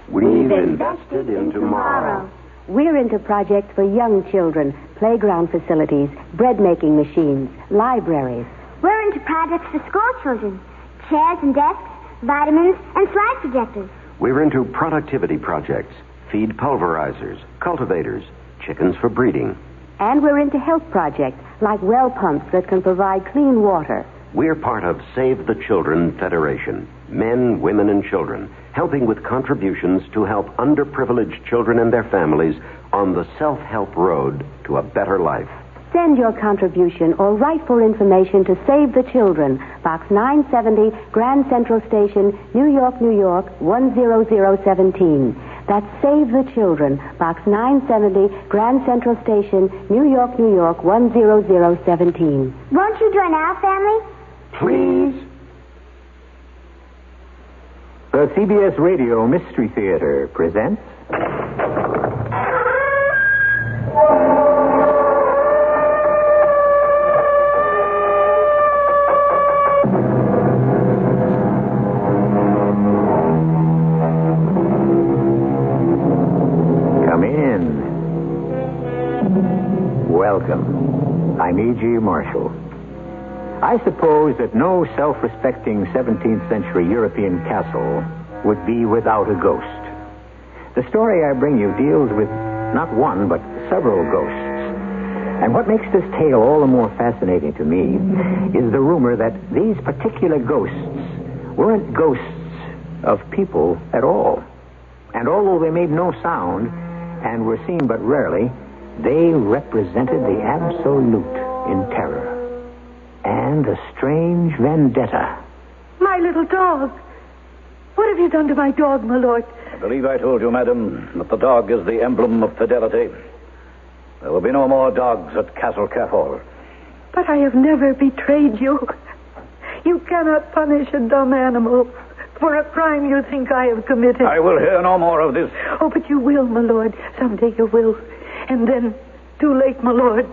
We've invested in tomorrow. We're into projects for young children, playground facilities, bread-making machines, libraries. We're into projects for school children. Chairs and desks, vitamins, and slide projectors. We're into productivity projects. Feed pulverizers, cultivators, chickens for breeding. And we're into health projects, like well pumps that can provide clean water. We're part of Save the Children Federation. Men, women, and children, helping with contributions to help underprivileged children and their families on the self-help road to a better life. Send your contribution or write for information to Save the Children, Box 970, Grand Central Station, New York, New York, 10017. That's Save the Children, Box 970, Grand Central Station, New York, New York, 10017. Won't you join our family? Please. The CBS Radio Mystery Theater presents... Come in. Welcome. I'm E.G. Marshall. I suppose that no self-respecting 17th century European castle would be without a ghost. The story I bring you deals with not one, but several ghosts. And what makes this tale all the more fascinating to me is the rumor that these particular ghosts weren't ghosts of people at all. And although they made no sound and were seen but rarely, they represented the absolute in terror. And a strange vendetta. My little dog. What have you done to my dog, my lord? I believe I told you, madam, that the dog is the emblem of fidelity. There will be no more dogs at Castle Kerfol. But I have never betrayed you. You cannot punish a dumb animal for a crime you think I have committed. I will hear no more of this. Oh, but you will, my lord. Someday you will. And then, too late, my lord.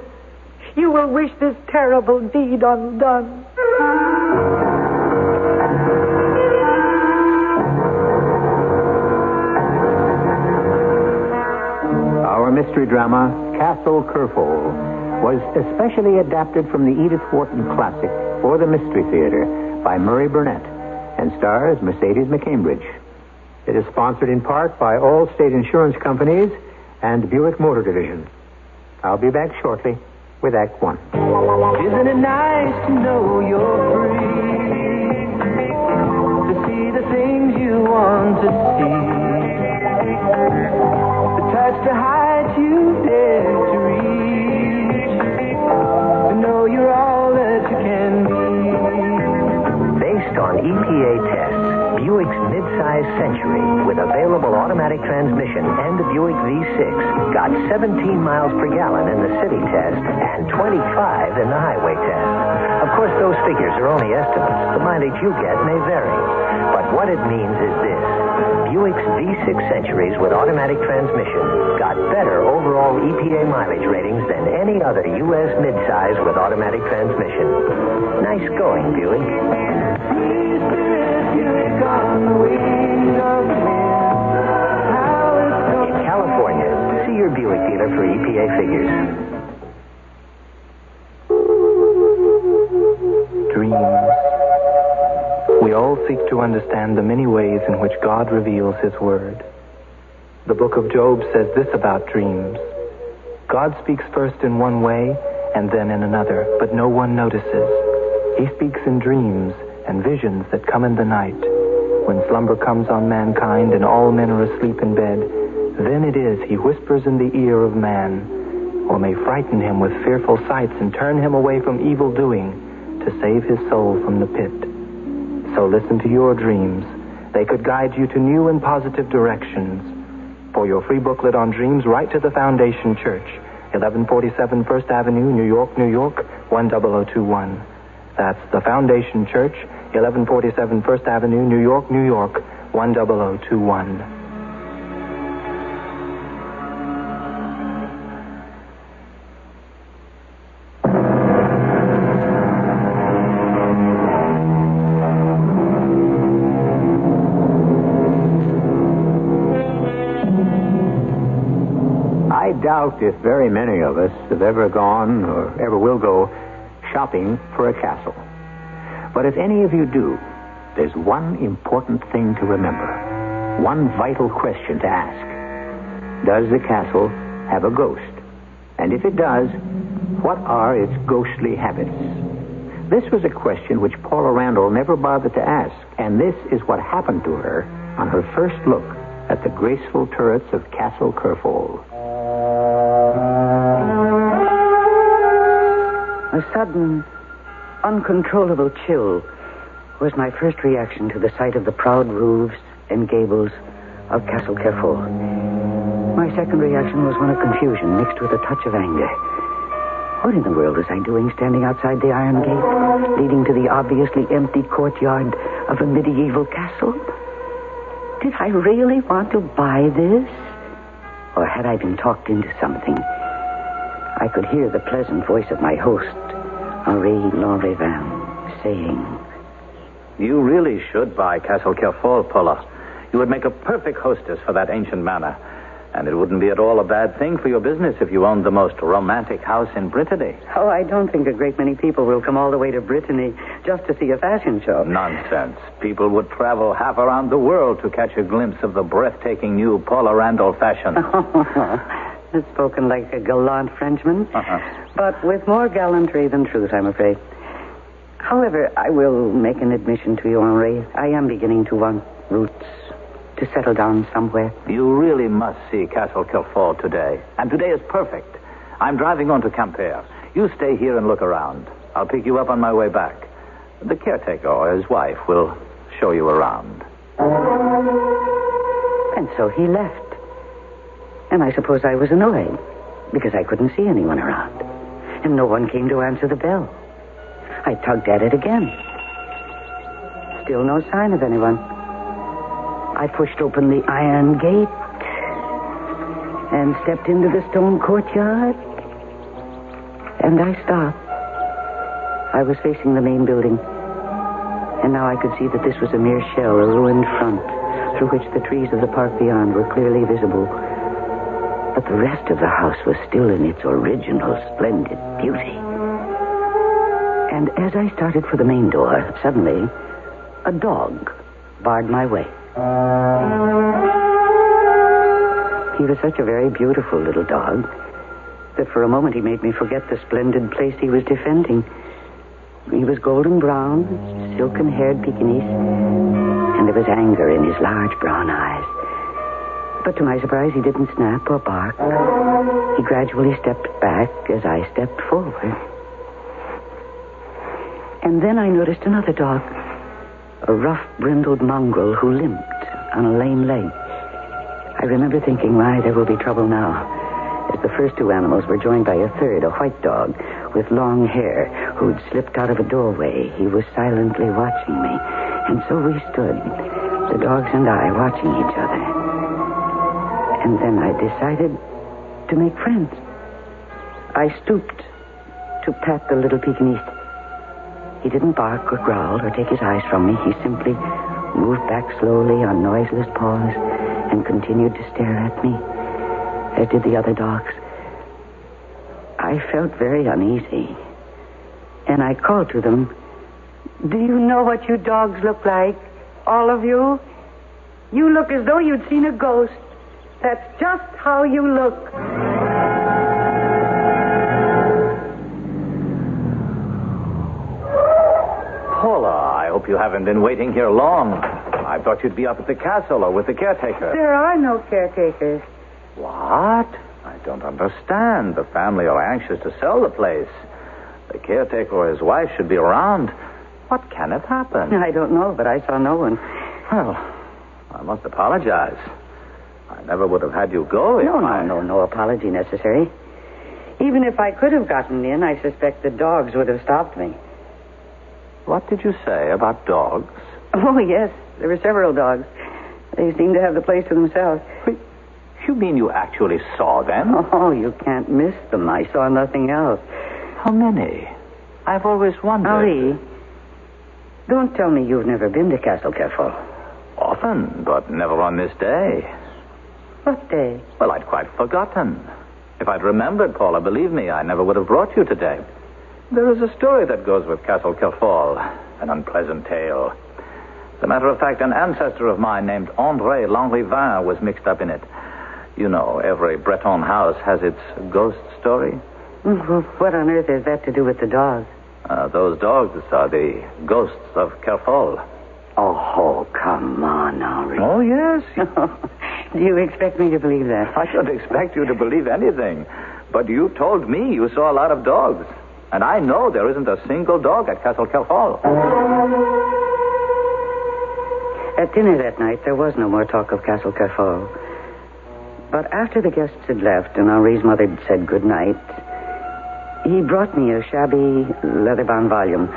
You will wish this terrible deed undone. Our mystery drama, Castle Kerfol, was especially adapted from the Edith Wharton classic for the Mystery Theater by Murray Burnett and stars Mercedes McCambridge. It is sponsored in part by all state insurance companies and Buick Motor Division. I'll be back shortly with Act One. Isn't it nice to know you're free? To see the things you want to see. The touch to heights you dare to reach. To know you're all that you can be. Based on EPA tests, Buick's midsize Century with available automatic transmission and the Buick V6 got 17 miles per gallon in the city test and 25 in the highway test. Of course, those figures are only estimates. The mileage you get may vary. But what it means is this. Buick's V6 Centuries with automatic transmission got better overall EPA mileage ratings than any other U.S. midsize with automatic transmission. Nice going, Buick. In California, see your Buick dealer for EPA figures. Dreams. We all seek to understand the many ways in which God reveals His Word. The book of Job says this about dreams. God speaks first in one way and then in another, but no one notices. He speaks in dreams and visions that come in the night. When slumber comes on mankind and all men are asleep in bed, then it is He whispers in the ear of man, or may frighten him with fearful sights and turn him away from evil doing to save his soul from the pit. So listen to your dreams. They could guide you to new and positive directions. For your free booklet on dreams, write to the Foundation Church, 1147 First Avenue, New York, New York, 10021. That's the Foundation Church, 1147 First Avenue, New York, New York, 10021. doubt if very many of us have ever gone or ever will go shopping for a castle. But if any of you do, there's one important thing to remember. One vital question to ask. Does the castle have a ghost? And if it does, what are its ghostly habits? This was a question which Paula Randall never bothered to ask, and this is what happened to her on her first look at the graceful turrets of Castle Kerfol. A sudden, uncontrollable chill was my first reaction to the sight of the proud roofs and gables of Castle Kerfol. My second reaction was one of confusion mixed with a touch of anger. What in the world was I doing standing outside the iron gate, leading to the obviously empty courtyard of a medieval castle? Did I really want to buy this? Or had I been talked into something? I could hear the pleasant voice of my host, Henri Lanrivan, saying, You really should buy Castle Kerfol, Paula. You would make a perfect hostess for that ancient manor. And it wouldn't be at all a bad thing for your business if you owned the most romantic house in Brittany. Oh, I don't think a great many people will come all the way to Brittany just to see a fashion show. Nonsense. People would travel half around the world to catch a glimpse of the breathtaking new Paula Randall fashion. It's spoken like a gallant Frenchman, but with more gallantry than truth, I'm afraid. However, I will make an admission to you, Henri. I am beginning to want roots, to settle down somewhere. You really must see Castle Kerfol today. And today is perfect. I'm driving on to Quimper. You stay here and look around. I'll pick you up on my way back. The caretaker or his wife will show you around. And so he left. And I suppose I was annoyed because I couldn't see anyone around. And no one came to answer the bell. I tugged at it again. Still no sign of anyone. I pushed open the iron gate and stepped into the stone courtyard. And I stopped. I was facing the main building. And now I could see that this was a mere shell, a ruined front, through which the trees of the park beyond were clearly visible. But the rest of the house was still in its original splendid beauty. And as I started for the main door, suddenly, a dog barred my way. He was such a very beautiful little dog that for a moment he made me forget the splendid place he was defending. He was golden brown, silken-haired Pekingese, and there was anger in his large brown eyes. But to my surprise, he didn't snap or bark. He gradually stepped back as I stepped forward. And then I noticed another dog, a rough, brindled mongrel who limped on a lame leg. I remember thinking, why, there will be trouble now, as the first two animals were joined by a third, a white dog with long hair who'd slipped out of a doorway. He was silently watching me, and so we stood, the dogs and I, watching each other. And then I decided to make friends. I stooped to pat the little Pekingese. He didn't bark or growl or take his eyes from me. He simply moved back slowly on noiseless paws and continued to stare at me, as did the other dogs. I felt very uneasy, and I called to them, "Do you know what you dogs look like? All of you? You look as though you'd seen a ghost. That's just how you look." Paula, I hope you haven't been waiting here long. I thought you'd be up at the castle or with the caretaker. There are no caretakers. What? I don't understand. The family are anxious to sell the place. The caretaker or his wife should be around. What can have happened? I don't know, but I saw no one. Well, I must apologize. I never would have had you go if No apology necessary. Even if I could have gotten in, I suspect the dogs would have stopped me. What did you say about dogs? Oh, yes. There were several dogs. They seemed to have the place to themselves. Wait, you mean you actually saw them? Oh, you can't miss them. I saw nothing else. How many? I've always wondered. Ali, don't tell me you've never been to Castle Kerfol. Often, but never on this day. What day? Well, I'd quite forgotten. If I'd remembered, Paula, believe me, I never would have brought you today. There is a story that goes with Castle Kerfol, an unpleasant tale. As a matter of fact, an ancestor of mine named André Lanrivain was mixed up in it. You know, every Breton house has its ghost story. Well, what on earth has that to do with the dogs? Those dogs are the ghosts of Kerfol. Oh, come on, Henri. Oh, yes. Do you expect me to believe that? I don't expect you to believe anything. But you told me you saw a lot of dogs. And I know there isn't a single dog at Castle Kerfol. At dinner that night, there was no more talk of Castle Kerfol. But after the guests had left and Henri's mother had said good night, he brought me a shabby leather-bound volume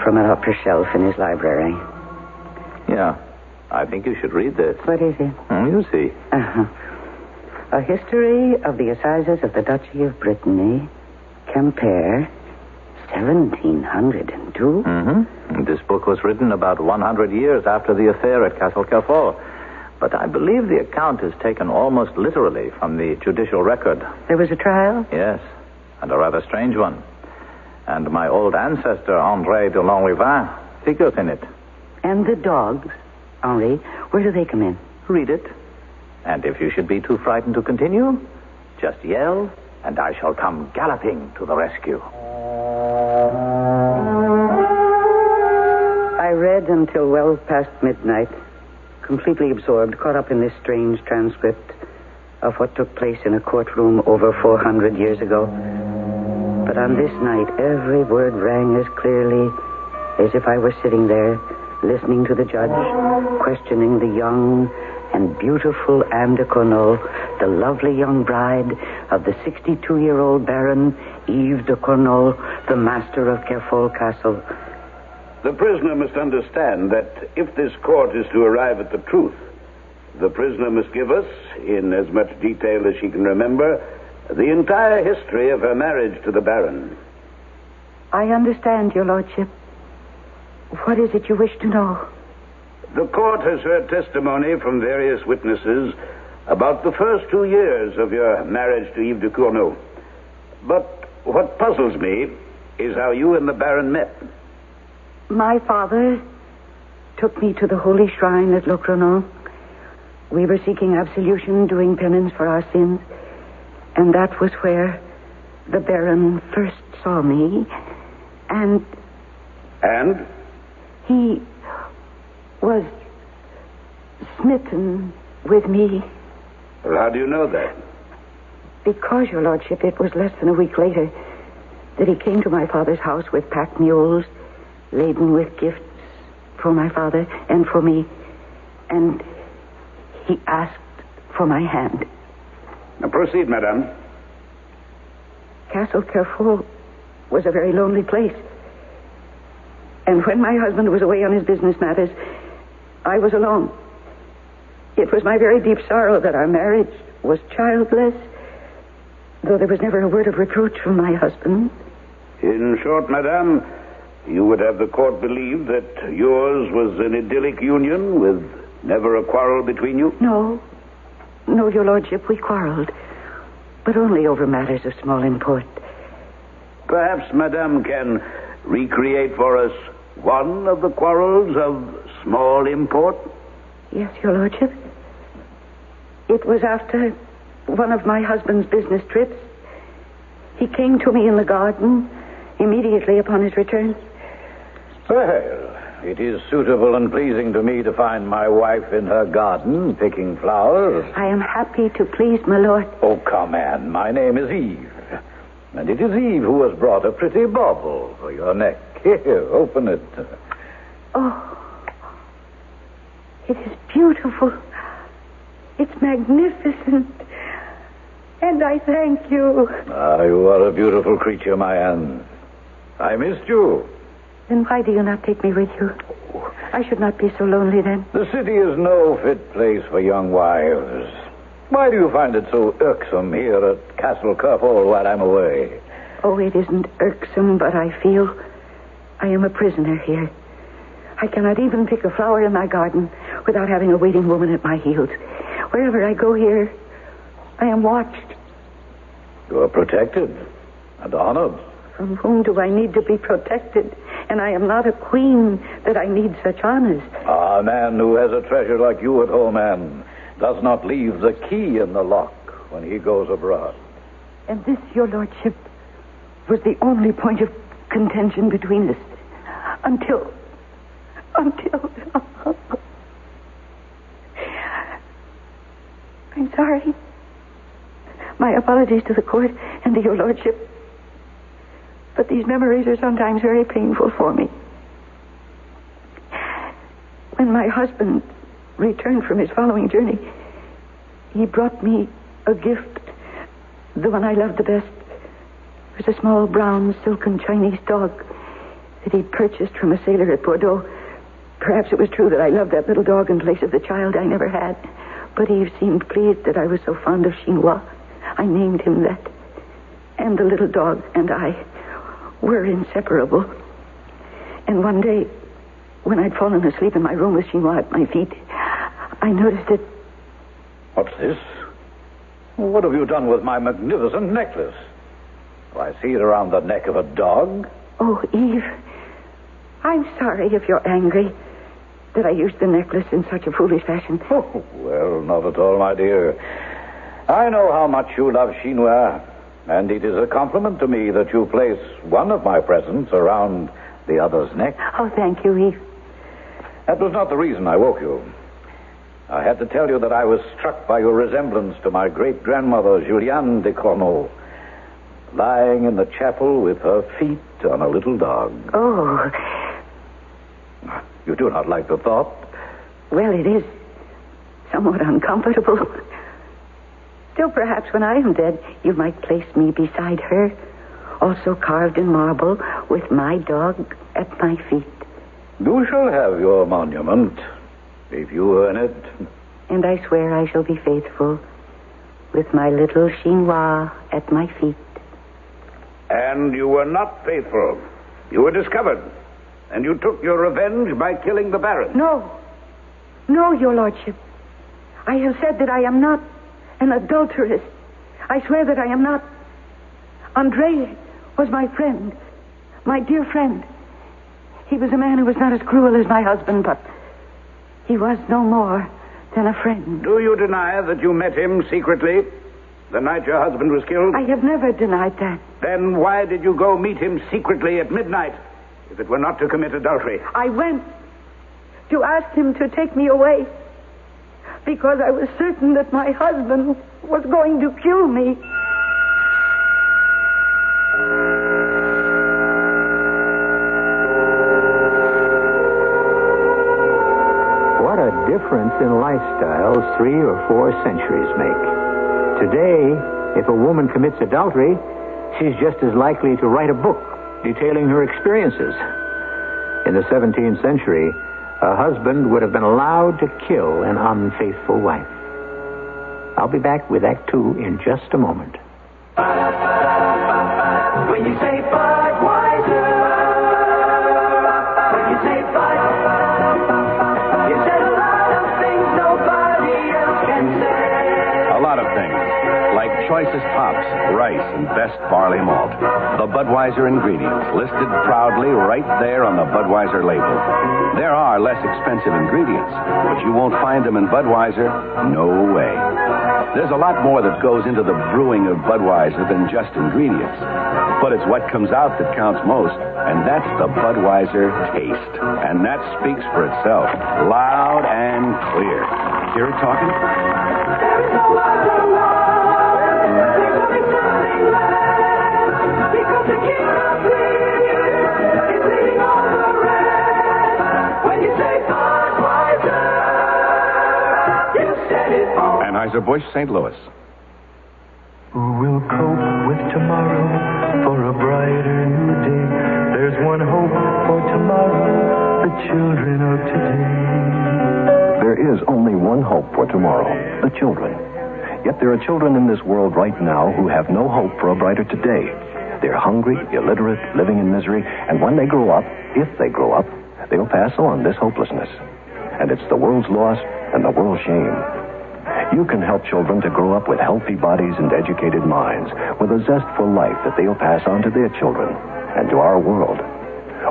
from an upper shelf in his library. Yeah, I think you should read this. What is it? You see. A history of the assizes of the Duchy of Brittany, Quimper, 1702. Mm-hmm. This book was written about 100 years after the affair at Castle Kerfol. But I believe the account is taken almost literally from the judicial record. There was a trial? Yes, and a rather strange one. And my old ancestor, André de Lanrivain, figures in it. And the dogs, Henri, where do they come in? Read it. And if you should be too frightened to continue, just yell, and I shall come galloping to the rescue. I read until well past midnight, completely absorbed, caught up in this strange transcript of what took place in a courtroom over 400 years ago. But on this night, every word rang as clearly as if I were sitting there, listening to the judge, questioning the young and beautiful Anne de Corneau, the lovely young bride of the 62-year-old Baron Yves de Corneau, the master of Kerfol Castle. The prisoner must understand that if this court is to arrive at the truth, the prisoner must give us, in as much detail as she can remember, the entire history of her marriage to the Baron. I understand, Your Lordship. What is it you wish to know? The court has heard testimony from various witnesses about the first 2 years of your marriage to Yves de Corneau. But what puzzles me is how you and the Baron met. My father took me to the holy shrine at Le Crenon. We were seeking absolution, doing penance for our sins. And that was where the Baron first saw me. And? He was smitten with me. Well, how do you know that? Because, Your Lordship, it was less than a week later that he came to my father's house with packed mules laden with gifts for my father and for me. And he asked for my hand. Now proceed, madame. Castle Kerfol was a very lonely place. And when my husband was away on his business matters, I was alone. It was my very deep sorrow that our marriage was childless, though there was never a word of reproach from my husband. In short, madame, you would have the court believe that yours was an idyllic union with never a quarrel between you? No, Your Lordship, we quarreled, but only over matters of small import. Perhaps madame can recreate for us one of the quarrels of small import? Yes, Your Lordship. It was after one of my husband's business trips. He came to me in the garden immediately upon his return. Well, it is suitable and pleasing to me to find my wife in her garden picking flowers. I am happy to please my lord. Oh, come, Anne. My name is Eve. And it is Eve who has brought a pretty bauble for your neck. Here, open it. Oh, it is beautiful. It's magnificent. And I thank you. Ah, you are a beautiful creature, my Anne. I missed you. Then why do you not take me with you? I should not be so lonely then. The city is no fit place for young wives. Why do you find it so irksome here at Castle Kerfol while I'm away? Oh, it isn't irksome, but I feel I am a prisoner here. I cannot even pick a flower in my garden without having a waiting woman at my heels. Wherever I go here, I am watched. You are protected and honored. From whom do I need to be protected? And I am not a queen that I need such honors. A man who has a treasure like you at home, Anne, does not leave the key in the lock when he goes abroad. And this, your lordship, was the only point of contention between us. Until... I'm sorry. My apologies to the court and to your lordship. But these memories are sometimes very painful for me. When my husband returned from his following journey, he brought me a gift, the one I loved the best. It was a small brown silken Chinese dog that he'd purchased from a sailor at Bordeaux. Perhaps it was true that I loved that little dog in place of the child I never had. But Eve seemed pleased that I was so fond of Chinois. I named him that. And the little dog and I were inseparable. And one day, when I'd fallen asleep in my room with Chinois at my feet, I noticed it. What's this? What have you done with my magnificent necklace? Do I see it around the neck of a dog? Oh, Eve, I'm sorry if you're angry that I used the necklace in such a foolish fashion. Oh, well, not at all, my dear. I know how much you love Chinois, and it is a compliment to me that you place one of my presents around the other's neck. Oh, thank you, Eve. That was not the reason I woke you. I had to tell you that I was struck by your resemblance to my great-grandmother, Juliane de Corneau, lying in the chapel with her feet on a little dog. Oh. You do not like the thought? Well, it is somewhat uncomfortable. Still, perhaps when I am dead, you might place me beside her, also carved in marble, with my dog at my feet. You shall have your monument, if you earn it. And I swear I shall be faithful, with my little Chinois at my feet. And you were not faithful. You were discovered. And you took your revenge by killing the Baron. No, your lordship. I have said that I am not an adulteress. I swear that I am not. André was my friend, my dear friend. He was a man who was not as cruel as my husband, but he was no more than a friend. Do you deny that you met him secretly the night your husband was killed? I have never denied that. Then why did you go meet him secretly at midnight, if it were not to commit adultery? I went to ask him to take me away because I was certain that my husband was going to kill me. What a difference in lifestyles 3 or 4 centuries make. Today, if a woman commits adultery, she's just as likely to write a book detailing her experiences. In the 17th century, a husband would have been allowed to kill an unfaithful wife. I'll be back with Act 2 in just a moment. When you say Budweiser, when you say Bud, you said a lot of things nobody else can say. A lot of things, like choicest hops, rice, and best barley malt. The Budweiser ingredients, listed proudly right there on the Budweiser label. There are less expensive ingredients, but you won't find them in Budweiser. No way. There's a lot more that goes into the brewing of Budweiser than just ingredients. But it's what comes out that counts most, and that's the Budweiser taste. And that speaks for itself, loud and clear. Hear it talking? There is no other love. There's only something left. Because the king of beer is leading all the rest. When you say Budweiser, you said it all. Anheuser-Busch, St. Louis. Who will cope with tomorrow for a brighter new day? There's one hope for tomorrow, the children of today. There is only one hope for tomorrow, the children. Yet there are children in this world right now who have no hope for a brighter today. They're hungry, illiterate, living in misery, and when they grow up, if they grow up, they'll pass on this hopelessness. And it's the world's loss and the world's shame. You can help children to grow up with healthy bodies and educated minds, with a zest for life that they'll pass on to their children and to our world.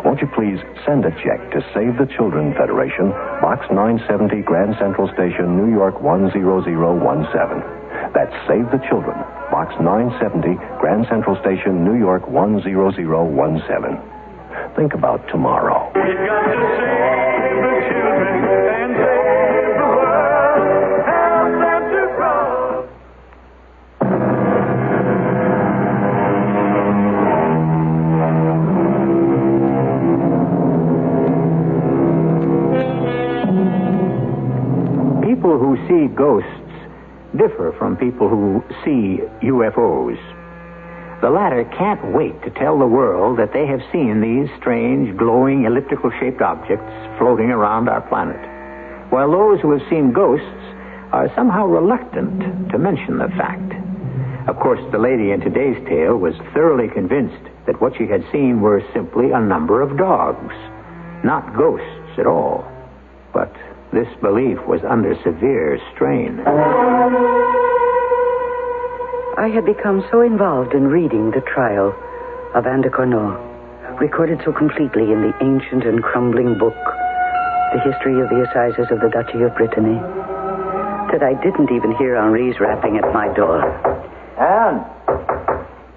Won't you please send a check to Save the Children Federation, Box 970, Grand Central Station, New York 10017. That's Save the Children, Box 970, Grand Central Station, New York 10017. Think about tomorrow. We've got to save the children and save the world. Help them to grow. People who see ghosts differ from people who see UFOs. The latter can't wait to tell the world that they have seen these strange, glowing, elliptical-shaped objects floating around our planet, while those who have seen ghosts are somehow reluctant to mention the fact. Of course, the lady in today's tale was thoroughly convinced that what she had seen were simply a number of dogs, not ghosts at all. But this belief was under severe strain. I had become so involved in reading the trial of Anne de Corneau, recorded so completely in the ancient and crumbling book, The History of the Assizes of the Duchy of Brittany, that I didn't even hear Henri's rapping at my door. Anne,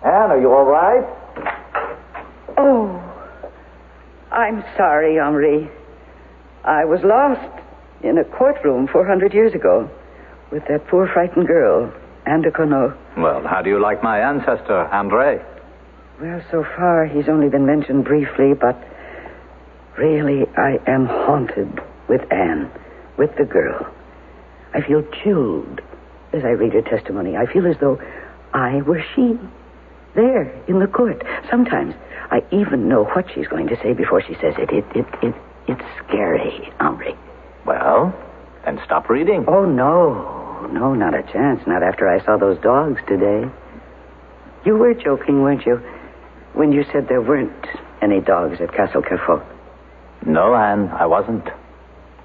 are you all right? Oh, I'm sorry, Henri. I was lost in a courtroom 400 years ago with that poor frightened girl, Anne de Corneau. Well, how do you like my ancestor, André? Well, so far he's only been mentioned briefly, but really I am haunted with Anne, with the girl. I feel chilled as I read her testimony. I feel as though I were she, there in the court. Sometimes I even know what she's going to say before she says it. It's scary, Henri. Well, then stop reading. Oh, no, not a chance. Not after I saw those dogs today. You were joking, weren't you, when you said there weren't any dogs at Castle Kerfol? No, Anne, I wasn't.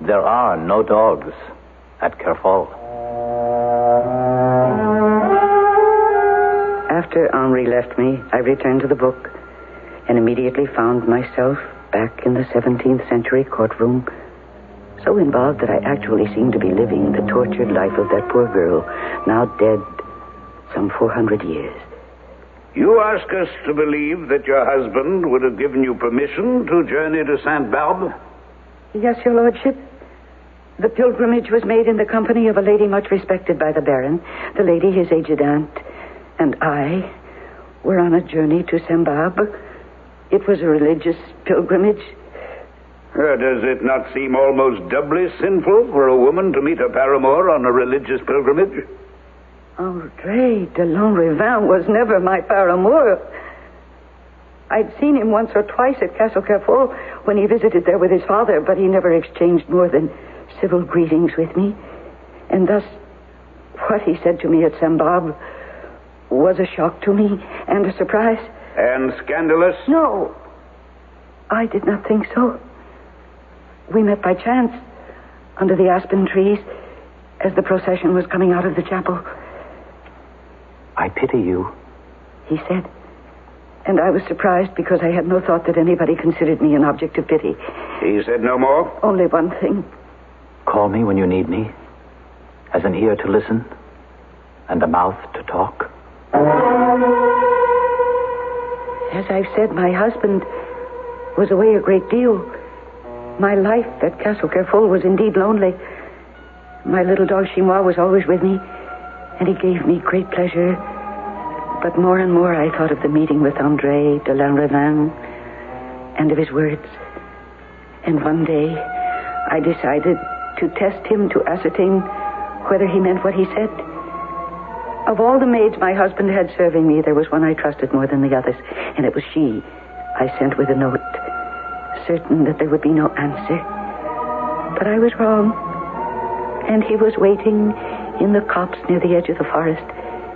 There are no dogs at Kerfol. After Henri left me, I returned to the book and immediately found myself back in the 17th century courtroom, so involved that I actually seemed to be living the tortured life of that poor girl, now dead some 400 years. You ask us to believe that your husband would have given you permission to journey to St. Barbe? Yes, your lordship. The pilgrimage was made in the company of a lady much respected by the Baron. The lady, his aged aunt, and I were on a journey to St. Barbe. It was a religious pilgrimage. Does it not seem almost doubly sinful for a woman to meet her paramour on a religious pilgrimage? André de Lanrivain was never my paramour. I'd seen him once or twice at Castle Kerfol when he visited there with his father, but he never exchanged more than civil greetings with me. And thus, what he said to me at St. Barbe was a shock to me and a surprise. And scandalous? No, I did not think so. We met by chance under the aspen trees as the procession was coming out of the chapel. I pity you, he said. And I was surprised because I had no thought that anybody considered me an object of pity. He said no more? Only one thing. Call me when you need me, as an ear to listen and a mouth to talk. As I've said, my husband was away a great deal. My life at Castle Kerfol was indeed lonely. My little dog Chinois was always with me, and he gave me great pleasure. But more and more I thought of the meeting with André de Lanrivain and of his words. And one day I decided to test him to ascertain whether he meant what he said. Of all the maids my husband had serving me, there was one I trusted more than the others, and it was she I sent with a note, certain that there would be no answer. But I was wrong, and he was waiting in the copse near the edge of the forest,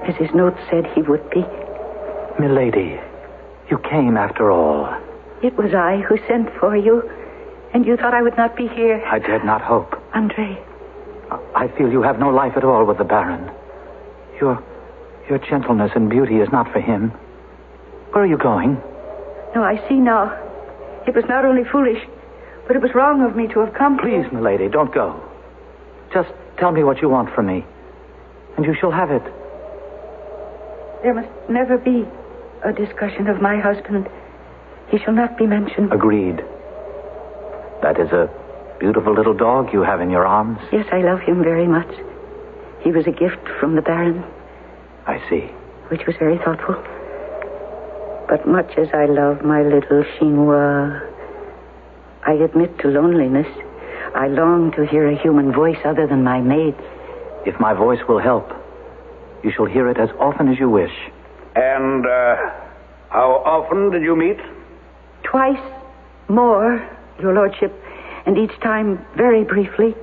as his note said he would be. Milady, you came after all. It was I who sent for you, and you thought I would not be here. I dared not hope. André, I feel you have no life at all with the Baron. Your gentleness and beauty is not for him. Where are you going? No, I see now. It was not only foolish, but it was wrong of me to have come. Please, milady, don't go. Just tell me what you want from me, and you shall have it. There must never be a discussion of my husband. He shall not be mentioned. Agreed. That is a beautiful little dog you have in your arms. Yes, I love him very much. He was a gift from the Baron. I see. Which was very thoughtful. But much as I love my little chinois, I admit to loneliness. I long to hear a human voice other than my maid's. If my voice will help, you shall hear it as often as you wish. And how often did you meet? Twice more, Your Lordship, and each time very briefly.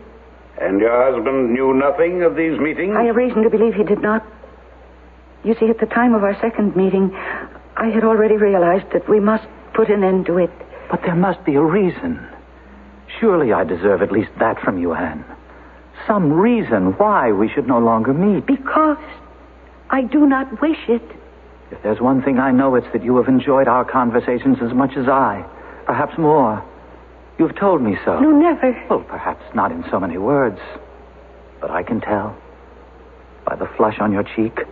And your husband knew nothing of these meetings? I have reason to believe he did not. You see, at the time of our second meeting, I had already realized that we must put an end to it. But there must be a reason. Surely I deserve at least that from you, Anne. Some reason why we should no longer meet. Because I do not wish it. If there's one thing I know, it's that you have enjoyed our conversations as much as I. Perhaps more. You've told me so. No, never. Well, perhaps not in so many words. But I can tell. By the flush on your cheek,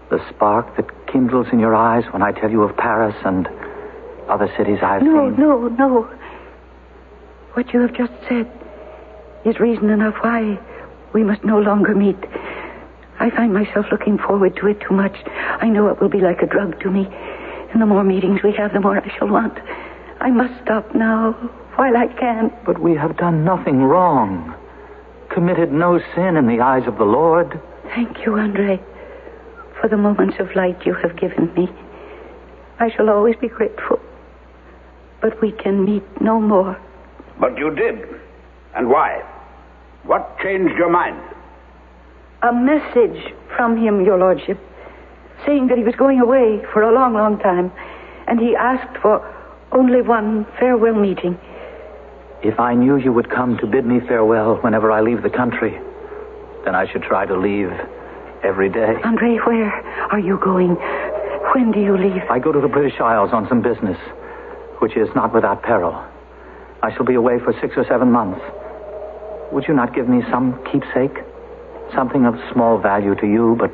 the spark that kindles in your eyes when I tell you of Paris and other cities I've seen. No. What you have just said is reason enough why we must no longer meet. I find myself looking forward to it too much. I know it will be like a drug to me. And the more meetings we have, the more I shall want. I must stop now while I can. But we have done nothing wrong. Committed no sin in the eyes of the Lord. Thank you, Andre, for the moments of light you have given me. I shall always be grateful. But we can meet no more. But you did. And why? What changed your mind? A message from him, Your Lordship, saying that he was going away for a long, long time, and he asked for only one farewell meeting. If I knew you would come to bid me farewell whenever I leave the country, then I should try to leave every day. Andre, where are you going? When do you leave? I go to the British Isles on some business, which is not without peril. I shall be away for 6 or 7 months. Would you not give me some keepsake? Something of small value to you, but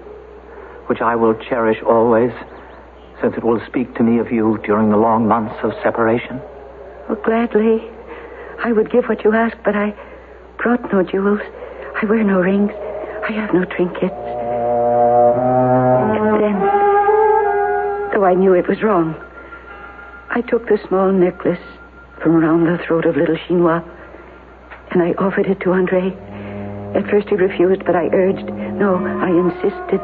which I will cherish always, since it will speak to me of you during the long months of separation? Oh, gladly. I would give what you ask, but I brought no jewels. I wear no rings. I have no trinkets. And then, though I knew it was wrong, I took the small necklace from around the throat of little Chinois, and I offered it to Andre. At first he refused, but I urged. No, I insisted.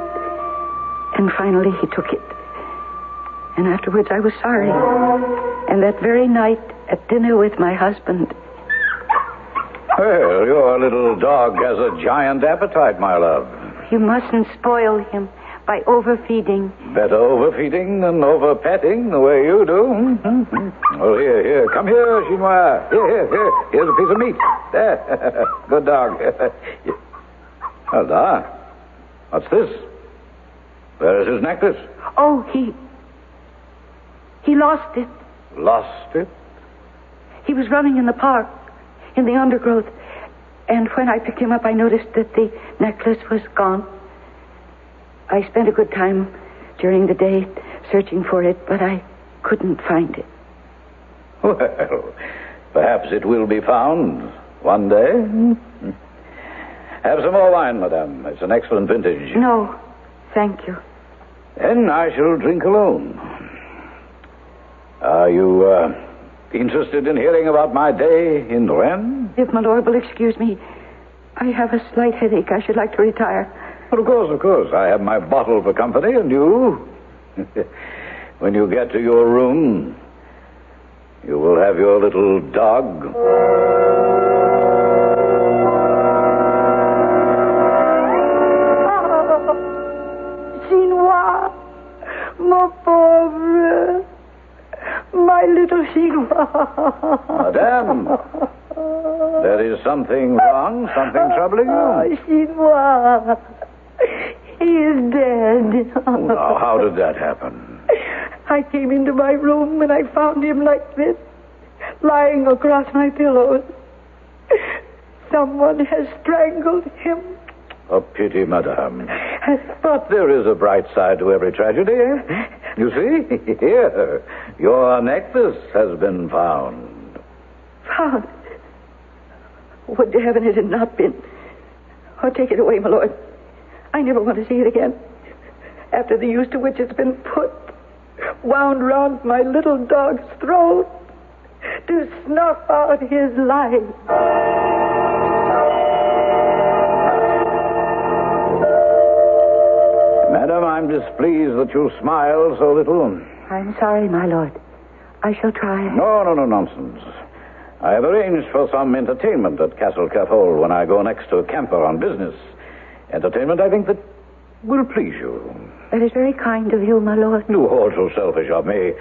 And finally he took it. And afterwards I was sorry. And that very night, at dinner with my husband... Well, your little dog has a giant appetite, my love. You mustn't spoil him by overfeeding. Better overfeeding than over-petting the way you do. Mm-hmm. Well, here. Come here, Chinois. Here. Here's a piece of meat. There. Good dog. Well, da. What's this? Where is his necklace? Oh, he lost it. Lost it? He was running in the park, in the undergrowth. And when I picked him up, I noticed that the necklace was gone. I spent a good time during the day searching for it, but I couldn't find it. Well, perhaps it will be found one day. Have some more wine, madame. It's an excellent vintage. No, thank you. Then I shall drink alone. Are you interested in hearing about my day in Rennes? If my lord will excuse me, I have a slight headache. I should like to retire. Well, of course. I have my bottle for company, and you... When you get to your room, you will have your little dog. Chinois, mon pauvre, my little Chinois. Madame, There is something wrong, something troubling you? Oh, Chinois. He is dead. Now, how did that happen? I came into my room and I found him like this, lying across my pillows. Someone has strangled him. A pity, madame. But there is a bright side to every tragedy, eh? You see, here, your necklace has been found. Found? Would to heaven it had not been. Oh, take it away, my lord. I never want to see it again. After the use to which it's been put, wound round my little dog's throat to snuff out his life. Madam, I'm displeased that you smile so little. I'm sorry, my lord. I shall try. No, nonsense. I have arranged for some entertainment at Castle Kerfol when I go next to a camper on business. Entertainment, I think, that will please you. That is very kind of you, my lord. You hold so selfish of me.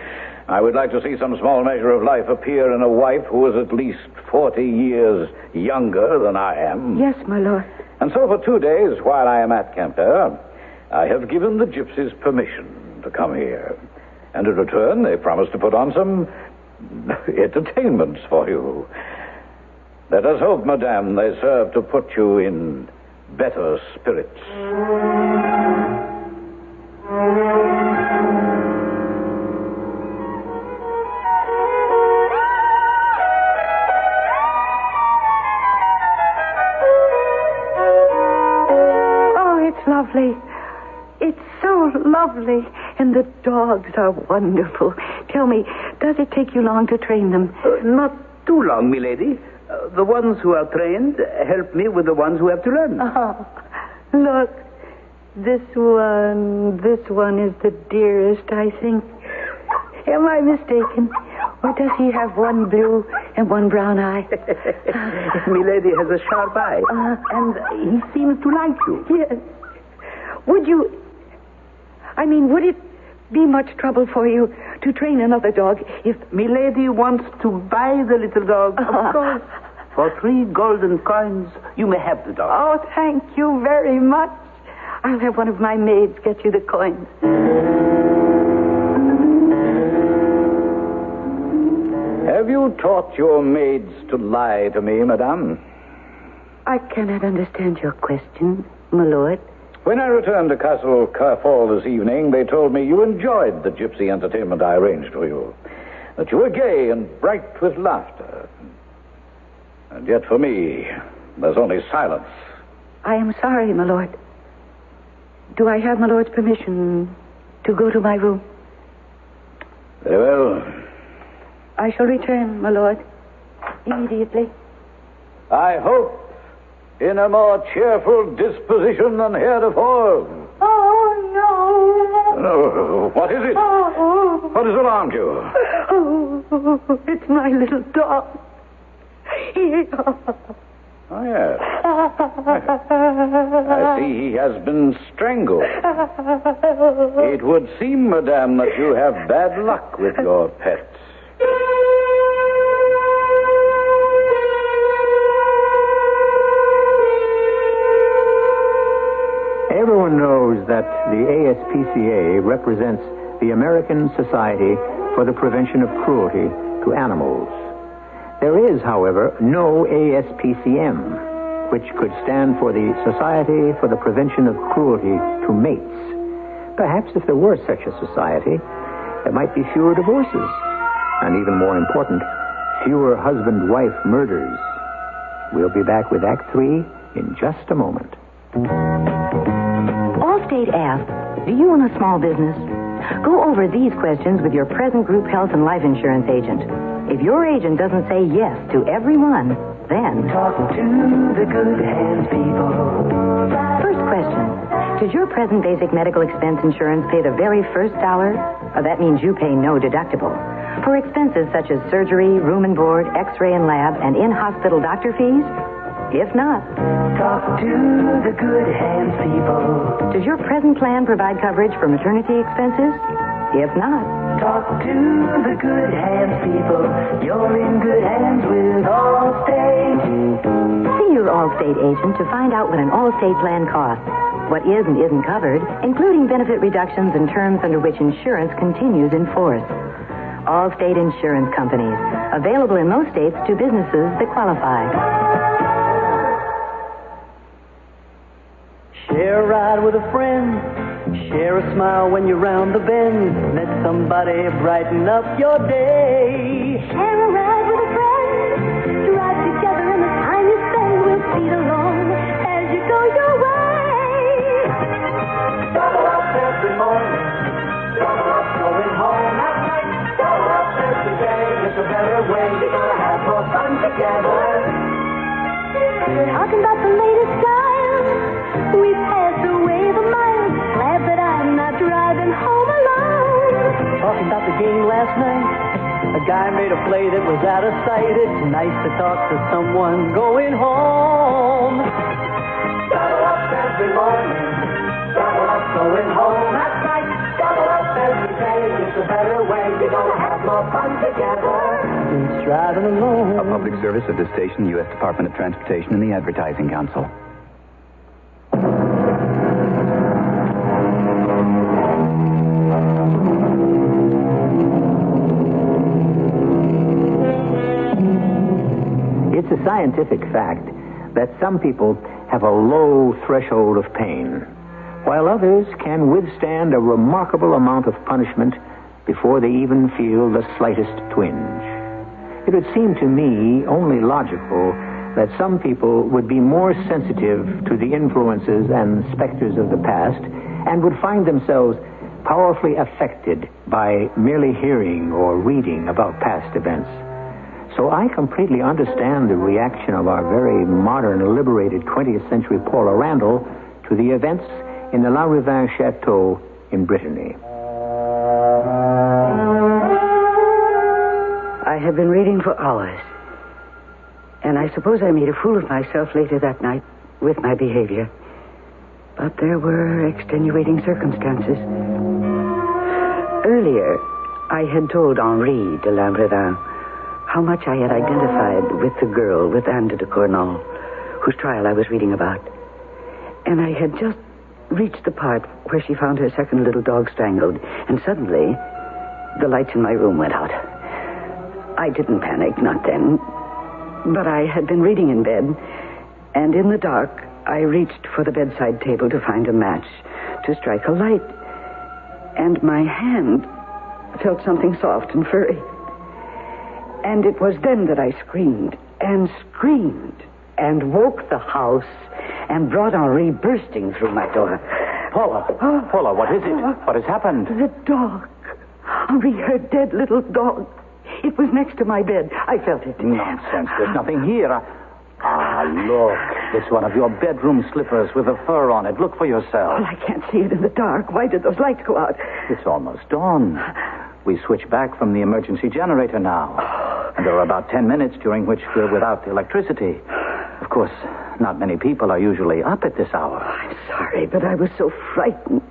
I would like to see some small measure of life appear in a wife who is at least 40 years younger than I am. Yes, my lord. And so for 2 days, while I am at Camper, I have given the gypsies permission to come here. And in return, they promised to put on some entertainments for you. Let us hope, madame, they serve to put you in better spirits. Oh, it's lovely. It's so lovely. And the dogs are wonderful. Tell me, does it take you long to train them? Not too long, milady. The ones who are trained help me with the ones who have to learn. Oh, look. This one is the dearest, I think. Am I mistaken? Or does he have one blue and one brown eye? Milady has a sharp eye. And he seems to like you. Yes. Would it be much trouble for you to train another dog if... Milady wants to buy the little dog, of course. For 3 golden coins, you may have the dog. Oh, thank you very much. I'll have one of my maids get you the coins. Have you taught your maids to lie to me, madame? I cannot understand your question, my lord. When I returned to Castle Kerfol this evening, they told me you enjoyed the gypsy entertainment I arranged for you. That you were gay and bright with laughter. And yet for me, there's only silence. I am sorry, my lord. Do I have my lord's permission to go to my room? Very well. I shall return, my lord, immediately. I hope in a more cheerful disposition than heretofore. Oh, no. No, what is it? Oh. What has alarmed you? Oh, it's my little dog. Oh, yes. I see he has been strangled. It would seem, madame, that you have bad luck with your pets. Everyone knows that the ASPCA represents the American Society for the Prevention of Cruelty to Animals. There is, however, no ASPCM, which could stand for the Society for the Prevention of Cruelty to Mates. Perhaps if there were such a society, there might be fewer divorces, and even more important, fewer husband-wife murders. We'll be back with Act 3 in just a moment. Allstate asks, do you own a small business? Go over these questions with your present group health and life insurance agent. If your agent doesn't say yes to every one, then... Talk to the good hands people. First question. Does your present basic medical expense insurance pay the very first dollar? That means you pay no deductible. For expenses such as surgery, room and board, x-ray and lab, and in-hospital doctor fees? If not... Talk to the good hands people. Does your present plan provide coverage for maternity expenses? If not, Talk to the good hands people. You're in good hands with Allstate. see your Allstate agent to find out what an Allstate plan costs, what is and isn't covered, including benefit reductions and terms under which insurance continues in force. Allstate Insurance Companies, available in most states to businesses that qualify. Share a ride with a friend. Share a smile when you're round the bend. Let somebody brighten up your day. Share a ride with a friend. Drive together and the time you spend will speed along as you go your way. Double up every morning. Double up going home at night. Double up every day. It's a better way. We're gonna have more fun together. Talking about the latest style. We passed away the miles. Glad that I'm not driving home alone. Talking about the game last night. A guy made a play that was out of sight. It's nice to talk to someone going home. Double up every morning. Double up going home at night. Double up every day. It's a better way. We're gonna have more fun together. It's driving alone. A public service of this station, U.S. Department of Transportation, and the Advertising Council. It's a scientific fact that some people have a low threshold of pain, while others can withstand a remarkable amount of punishment before they even feel the slightest twinge. It would seem to me only logical that some people would be more sensitive to the influences and specters of the past and would find themselves powerfully affected by merely hearing or reading about past events. So I completely understand the reaction of our very modern, liberated 20th century Paula Randall to the events in the La Ravin Chateau in Brittany. I had been reading for hours, and I suppose I made a fool of myself later that night with my behavior. But there were extenuating circumstances. Earlier, I had told Henri de La Ravin how much I had identified with the girl with Anne de Cournal, whose trial I was reading about. And I had just reached the part where she found her second little dog strangled, and suddenly the lights in my room went out. I didn't panic, not then, but I had been reading in bed, and in the dark I reached for the bedside table to find a match to strike a light, and my hand felt something soft and furry. And it was then that I screamed and screamed and woke the house and brought Henri bursting through my door. Paula, what is it? What has happened? The dog. Henri, her dead little dog. It was next to my bed. I felt it. Nonsense. There's nothing here. Look. It's one of your bedroom slippers with a fur on it. Look for yourself. Well, I can't see it in the dark. Why did those lights go out? It's almost dawn. We switch back from the emergency generator now. And there are about 10 minutes during which we're without electricity. Of course, not many people are usually up at this hour. I'm sorry, but I was so frightened.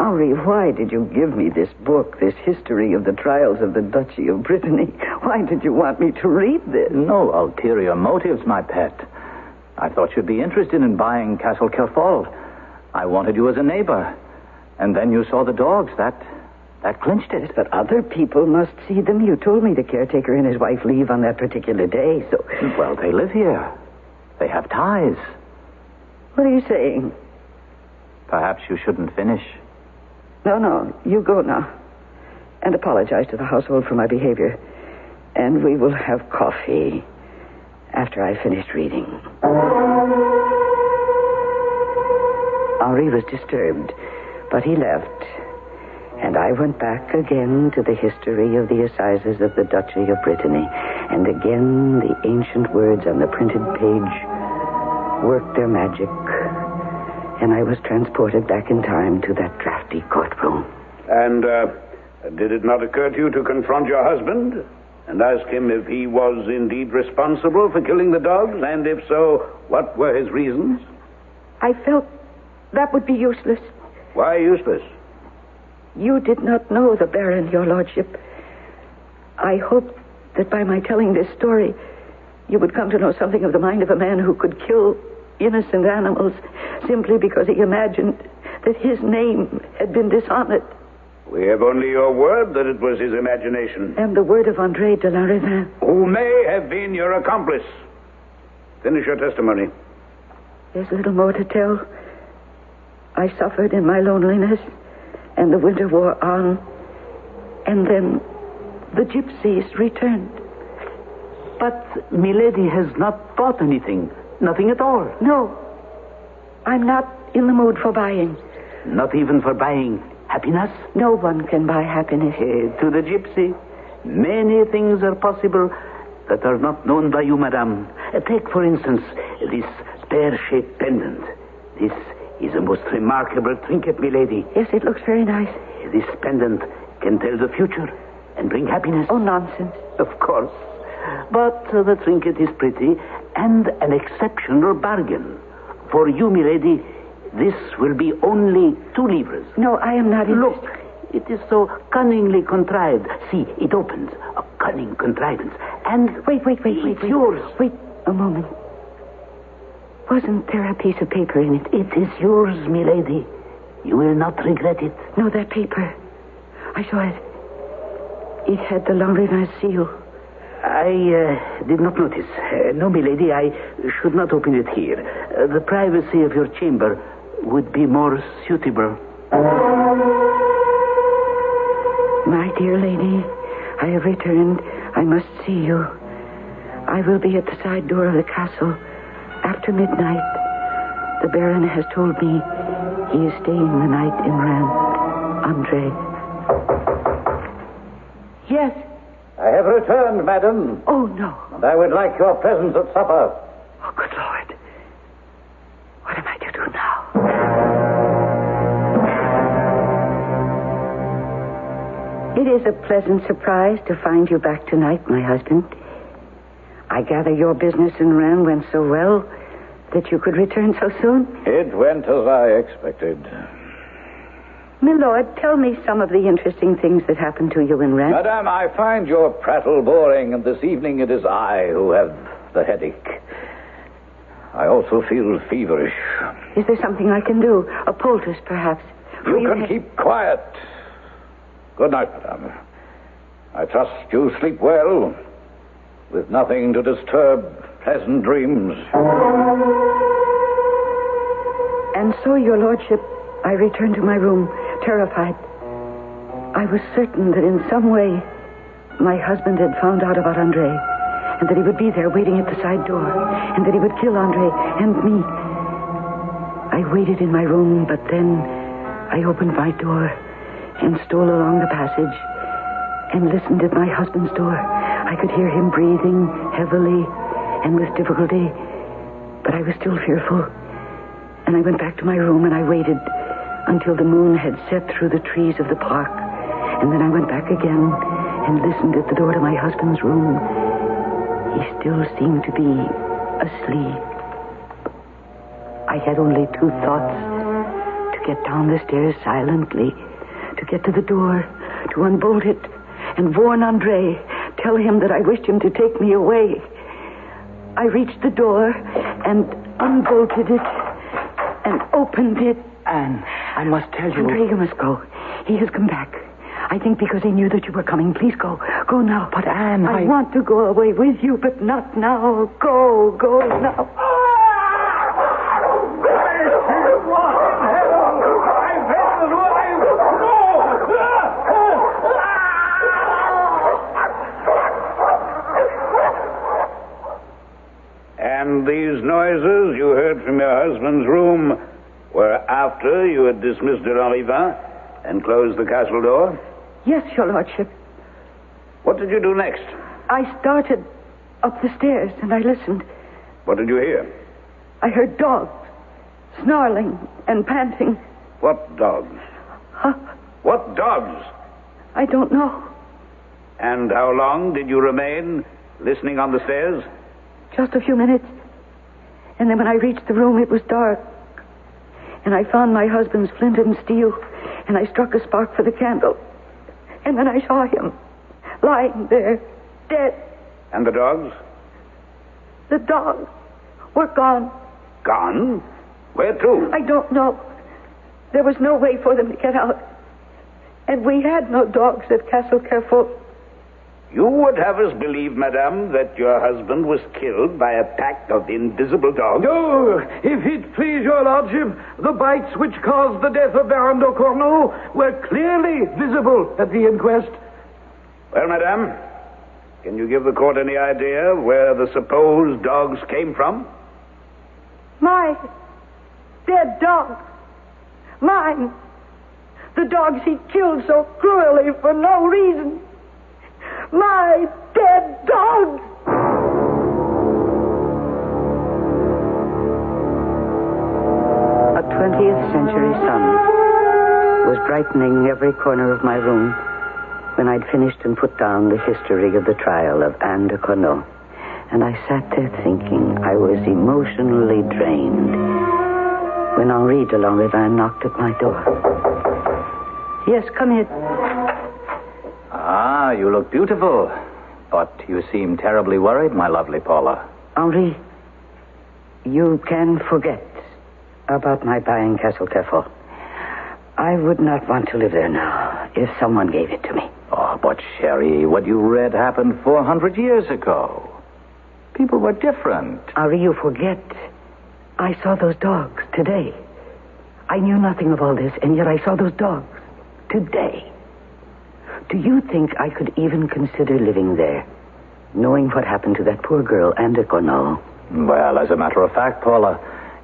Henri, why did you give me this book, this history of the trials of the Duchy of Brittany? Why did you want me to read this? No ulterior motives, my pet. I thought you'd be interested in buying Castle Kerfol. I wanted you as a neighbor. And then you saw the dogs. That clinched it. But other people must see them. You told me the caretaker and his wife leave on that particular day, so... Well, they live here. They have ties. What are you saying? Perhaps you shouldn't finish. No, you go now. And apologize to the household for my behavior. And we will have coffee after I've finished reading. Henri was disturbed, but he left. And I went back again to the history of the assizes of the Duchy of Brittany. And again the ancient words on the printed page worked their magic. And I was transported back in time to that drafty courtroom. And did it not occur to you to confront your husband and ask him if he was indeed responsible for killing the dogs? And if so, what were his reasons? I felt that would be useless. Why useless? You did not know the Baron, your lordship. I hoped that by my telling this story, you would come to know something of the mind of a man who could kill innocent animals simply because he imagined that his name had been dishonored. We have only your word that it was his imagination. And the word of André de la Revin. Who may have been your accomplice. Finish your testimony. There's little more to tell. I suffered in my loneliness, and the winter wore on. And then the gypsies returned. But Milady has not bought anything. Nothing at all. No. I'm not in the mood for buying. Not even for buying happiness? No one can buy happiness. To the gypsy, many things are possible that are not known by you, madame. Take, for instance, this pear-shaped pendant. This is a most remarkable trinket, milady. Yes, it looks very nice. This pendant can tell the future and bring happiness. Oh, nonsense. Of course. But the trinket is pretty and an exceptional bargain. For you, milady, this will be only 2 livres. No, I am not interested. Look, it is so cunningly contrived. See, it opens. A cunning contrivance. And... Wait. yours. Wait a moment. Wasn't there a piece of paper in it? It is yours, milady. You will not regret it. No, that paper. I saw it. It had the Lanrivain seal. I did not notice. No, milady, I should not open it here. The privacy of your chamber would be more suitable. My dear lady, I have returned. I must see you. I will be at the side door of the castle after midnight. The Baron has told me he is staying the night in Rennes. André. Yes. I have returned, madam. Oh, no. And I would like your presence at supper. Oh, good Lord. What am I to do now? It is a pleasant surprise to find you back tonight, my husband. I gather your business in Rennes went so well that you could return so soon? It went as I expected. Milord, tell me some of the interesting things that happened to you in Rennes. Madame, I find your prattle boring, and this evening it is I who have the headache. I also feel feverish. Is there something I can do? A poultice, perhaps? You can keep quiet. Good night, madame. I trust you sleep well, with nothing to disturb pleasant dreams. And so, your lordship, I returned to my room, terrified. I was certain that in some way my husband had found out about André, and that he would be there waiting at the side door, and that he would kill André and me. I waited in my room, but then I opened my door and stole along the passage and listened at my husband's door. I could hear him breathing heavily and with difficulty, but I was still fearful. And I went back to my room and I waited until the moon had set through the trees of the park. And then I went back again and listened at the door to my husband's room. He still seemed to be asleep. I had only 2 thoughts: to get down the stairs silently, to get to the door, to unbolt it, and warn André, tell him that I wished him to take me away. I reached the door and unbolted it and opened it. Anne, I must tell you... André, you must go. He has come back. I think because he knew that you were coming. Please go. Go now. But Anne, I want to go away with you, but not now. Go now. And these noises you heard from your husband's room were after you had dismissed de Lanrivain and closed the castle door? Yes, your lordship. What did you do next? I started up the stairs and I listened. What did you hear? I heard dogs snarling and panting. What dogs? Huh? What dogs? I don't know. And how long did you remain listening on the stairs? Just a few minutes. And then when I reached the room, it was dark. And I found my husband's flint and steel and I struck a spark for the candle. And then I saw him lying there, dead. And the dogs? The dogs were gone. Gone? Where to? I don't know. There was no way for them to get out. And we had no dogs at Castle Kerfol. You would have us believe, madame, that your husband was killed by a pack of invisible dogs? No, if it please your lordship, the bites which caused the death of Baron de Corneau were clearly visible at the inquest. Well, madame, can you give the court any idea where the supposed dogs came from? My dead dog. Mine. The dogs he killed so cruelly for no reason. My dead dog! A 20th century sun was brightening every corner of my room when I'd finished and put down the history of the trial of Anne de Corneau. And I sat there thinking I was emotionally drained when Henri de Lanrivain knocked at my door. Yes, come in. Ah, you look beautiful. But you seem terribly worried, my lovely Paula. Henri, you can forget about my buying Castle Kerfol. I would not want to live there now if someone gave it to me. Oh, but Sherry, what you read happened 400 years ago. People were different. Henri, you forget. I saw those dogs today. I knew nothing of all this, and yet I saw those dogs today. Do you think I could even consider living there, knowing what happened to that poor girl, Anne de Corneau? Well, as a matter of fact, Paula,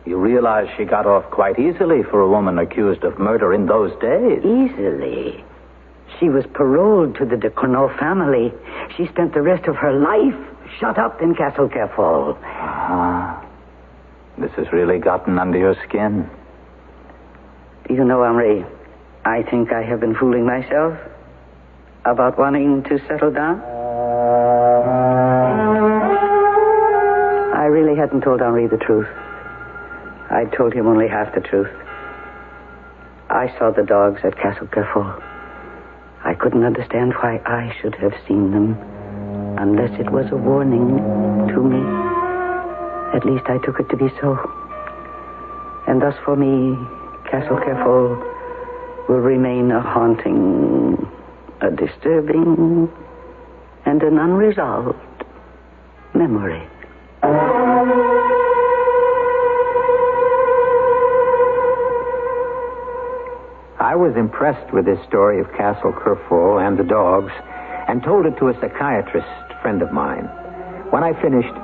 you realize she got off quite easily for a woman accused of murder in those days. Easily? She was paroled to the de Corneau family. She spent the rest of her life shut up in Castle Kerfol. Ah, this has really gotten under your skin. Do you know, Henri, I think I have been fooling myself about wanting to settle down. I really hadn't told Henri the truth. I told him only half the truth. I saw the dogs at Castle Kerfol. I couldn't understand why I should have seen them unless it was a warning to me. At least I took it to be so. And thus for me, Castle Kerfol will remain a haunting, a disturbing, and an unresolved memory. I was impressed with this story of Castle Kerfol and the dogs and told it to a psychiatrist friend of mine. When I finished,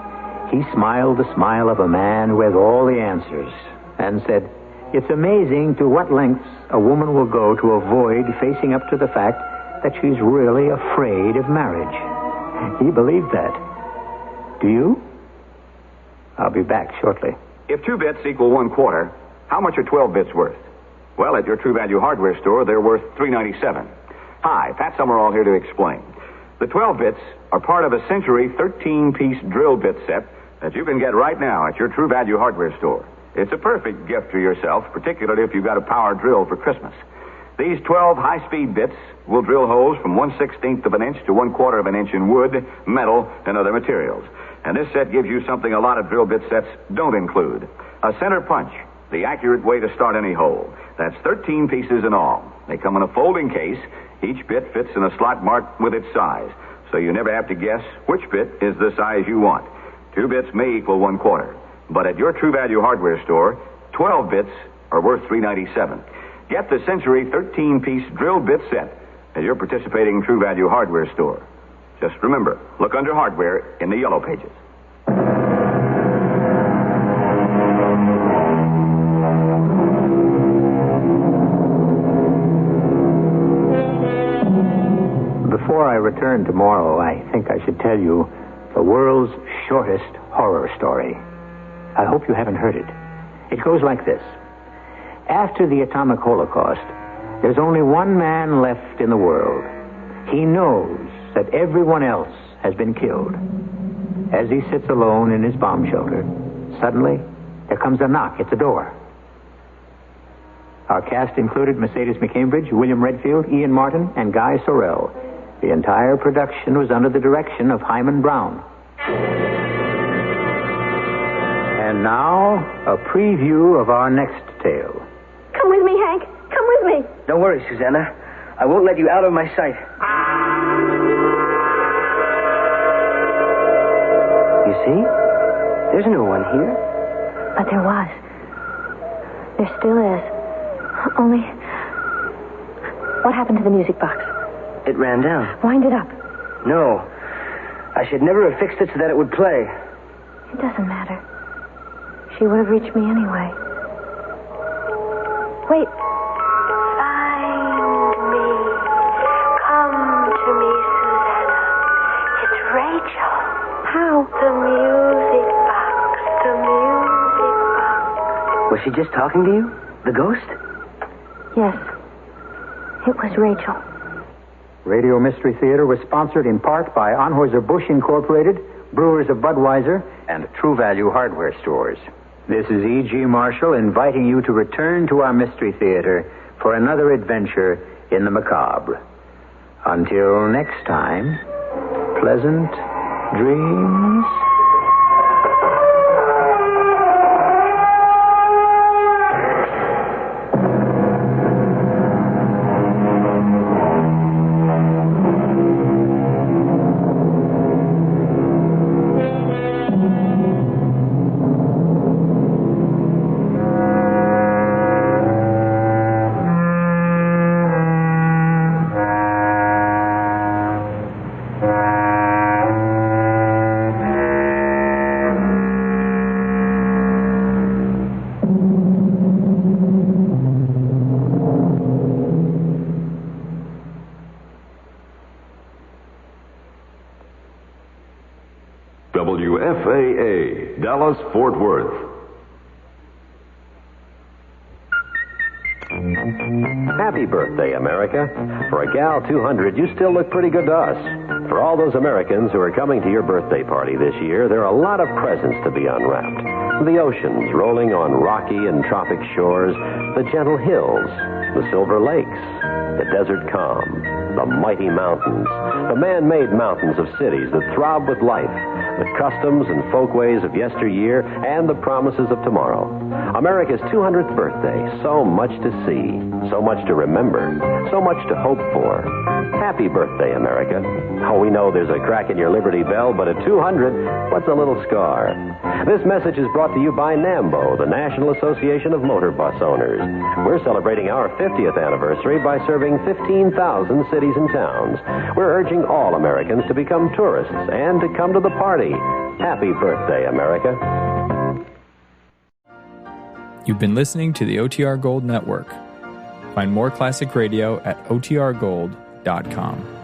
he smiled the smile of a man with all the answers and said, "It's amazing to what lengths a woman will go to avoid facing up to the fact that she's really afraid of marriage." He believed that. Do you? I'll be back shortly. If 2 bits equal 1/4, how much are 12 bits worth? Well, at your True Value hardware store, they're worth $3.97. Hi, Pat Summerall here to explain. The 12 bits are part of a Century 13-piece drill bit set that you can get right now at your True Value hardware store. It's a perfect gift to yourself, particularly if you've got a power drill for Christmas. These 12 high-speed bits will drill holes from 1/16 of an inch to 1/4 of an inch in wood, metal, and other materials. And this set gives you something a lot of drill bit sets don't include. A center punch, the accurate way to start any hole. That's 13 pieces in all. They come in a folding case. Each bit fits in a slot marked with its size, so you never have to guess which bit is the size you want. 2 bits may equal 1/4. But at your True Value hardware store, 12 bits are worth $3.97. Get the Century 13-piece drill bit set at your participating True Value hardware store. Just remember, look under hardware in the yellow pages. Before I return tomorrow, I think I should tell you the world's shortest horror story. I hope you haven't heard it. It goes like this. After the atomic holocaust, there's only one man left in the world. He knows that everyone else has been killed. As he sits alone in his bomb shelter, suddenly there comes a knock at the door. Our cast included Mercedes McCambridge, William Redfield, Ian Martin, and Guy Sorrell. The entire production was under the direction of Hyman Brown. And now, a preview of our next tale. Come with me, Hank. Come with me. Don't worry, Susanna. I won't let you out of my sight. You see? There's no one here. But there was. There still is. Only... What happened to the music box? It ran down. Wind it up. No. I should never have fixed it so that it would play. It doesn't matter. She would have reached me anyway. Wait. Find me. Come to me, Susanna. It's Rachel. How? The music box. The music box. Was she just talking to you? The ghost? Yes. It was Rachel. Radio Mystery Theater was sponsored in part by Anheuser-Busch Incorporated, Brewers of Budweiser, and True Value Hardware Stores. This is E.G. Marshall inviting you to return to our Mystery Theater for another adventure in the macabre. Until next time, pleasant dreams. WFAA, Dallas, Fort Worth. Happy birthday, America. For a gal 200, you still look pretty good to us. For all those Americans who are coming to your birthday party this year, there are a lot of presents to be unwrapped. The oceans rolling on rocky and tropic shores, the gentle hills, the silver lakes, the desert calm, the mighty mountains, the man-made mountains of cities that throb with life, the customs and folkways of yesteryear, and the promises of tomorrow. America's 200th birthday. So much to see, so much to remember, so much to hope for. Happy birthday, America. Oh, we know there's a crack in your Liberty Bell, but at 200, what's a little scar? This message is brought to you by NAMBO, the National Association of Motor Bus Owners. We're celebrating our 50th anniversary by serving 15,000 cities and towns. We're urging all Americans to become tourists and to come to the party. Happy birthday, America. You've been listening to the OTR Gold Network. Find more classic radio at otrgold.com.